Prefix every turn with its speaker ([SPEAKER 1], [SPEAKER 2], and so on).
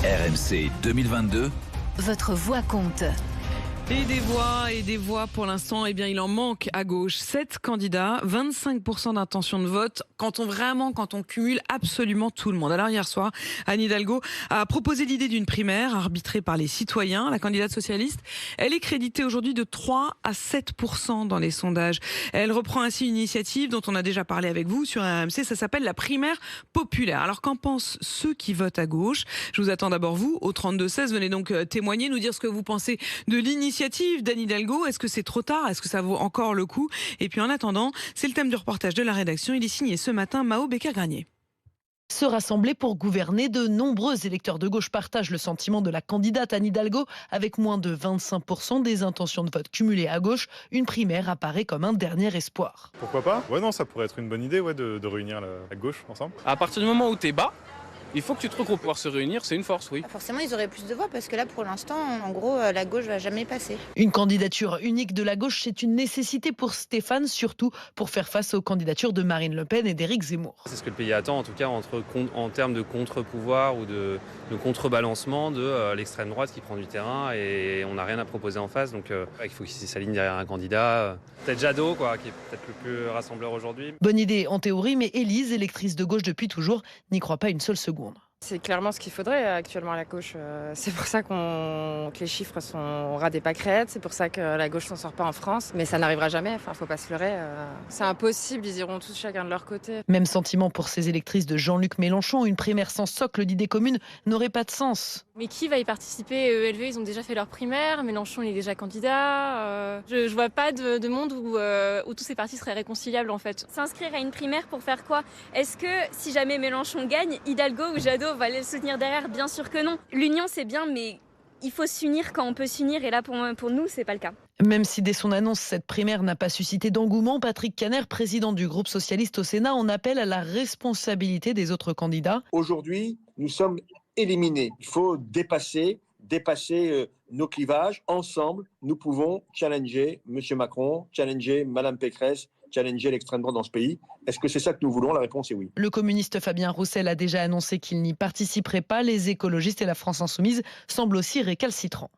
[SPEAKER 1] RMC 2022.
[SPEAKER 2] Votre voix compte.
[SPEAKER 3] Et des voix pour l'instant, il en manque à gauche. 7 candidats, 25% d'intention de vote, quand on cumule absolument tout le monde. Alors hier soir, Anne Hidalgo a proposé l'idée d'une primaire arbitrée par les citoyens. La candidate socialiste, elle est créditée aujourd'hui de 3 à 7% dans les sondages. Elle reprend ainsi une initiative dont on a déjà parlé avec vous sur RMC, ça s'appelle la primaire populaire. Alors qu'en pensent ceux qui votent à gauche? Je vous attends d'abord vous, au 32-16, venez donc témoigner, nous dire ce que vous pensez de l'initiative d'Anne Hidalgo. Est-ce que c'est trop tard? Est-ce que ça vaut encore le coup? Et puis en attendant, c'est le thème du reportage de la rédaction. Il est signé ce matin Mao Becker-Granier.
[SPEAKER 4] Se rassembler pour gouverner, de nombreux électeurs de gauche partagent le sentiment de la candidate Anne Hidalgo. Avec moins de 25% des intentions de vote cumulées à gauche, une primaire apparaît comme un dernier espoir.
[SPEAKER 5] Pourquoi pas? Ouais, non, ça pourrait être une bonne idée de réunir la gauche ensemble.
[SPEAKER 6] À partir du moment où tu es bas, il faut que tu te regroupes. Pouvoir se réunir, c'est une force, oui.
[SPEAKER 7] Forcément, ils auraient plus de voix parce que là, pour l'instant, en gros, la gauche va jamais passer.
[SPEAKER 4] Une candidature unique de la gauche, c'est une nécessité pour Stéphane, surtout pour faire face aux candidatures de Marine Le Pen et d'Éric Zemmour.
[SPEAKER 6] C'est ce que le pays attend, en tout cas, en termes de contre-pouvoir ou de contrebalancement de l'extrême droite qui prend du terrain et on n'a rien à proposer en face. Donc il faut qu'il s'aligne derrière un candidat. Peut-être Jadot, qui est peut-être le plus rassembleur aujourd'hui.
[SPEAKER 4] Bonne idée en théorie, mais Élise, électrice de gauche depuis toujours, n'y croit pas une seule seconde.
[SPEAKER 8] C'est clairement ce qu'il faudrait actuellement à la gauche. C'est pour ça que les chiffres sont au ras des pâquerettes. C'est pour ça que la gauche s'en sort pas en France. Mais ça n'arrivera jamais. Enfin, faut pas se leurrer. C'est impossible. Ils iront tous chacun de leur côté.
[SPEAKER 4] Même sentiment pour ces électrices de Jean-Luc Mélenchon. Une primaire sans socle d'idées communes n'aurait pas de sens.
[SPEAKER 9] Mais qui va y participer? ELV, ils ont déjà fait leur primaire. Mélenchon, il est déjà candidat. Je vois pas de monde où tous ces partis seraient réconciliables en fait.
[SPEAKER 10] S'inscrire à une primaire pour faire quoi? Est-ce que si jamais Mélenchon gagne, Hidalgo ou Jadot va aller le soutenir derrière? Bien sûr que non. L'union c'est bien, mais il faut s'unir quand on peut s'unir et là pour nous c'est pas le cas.
[SPEAKER 4] Même si dès son annonce cette primaire n'a pas suscité d'engouement, Patrick Kanner, président du groupe socialiste au Sénat, en appelle à la responsabilité des autres candidats.
[SPEAKER 11] Aujourd'hui, nous sommes éliminés. Il faut dépasser nos clivages. Ensemble, nous pouvons challenger M. Macron, challenger Mme Pécresse, challenger l'extrême droite dans ce pays. Est-ce que c'est ça que nous voulons? La réponse est oui.
[SPEAKER 4] Le communiste Fabien Roussel a déjà annoncé qu'il n'y participerait pas. Les écologistes et la France insoumise semblent aussi récalcitrants.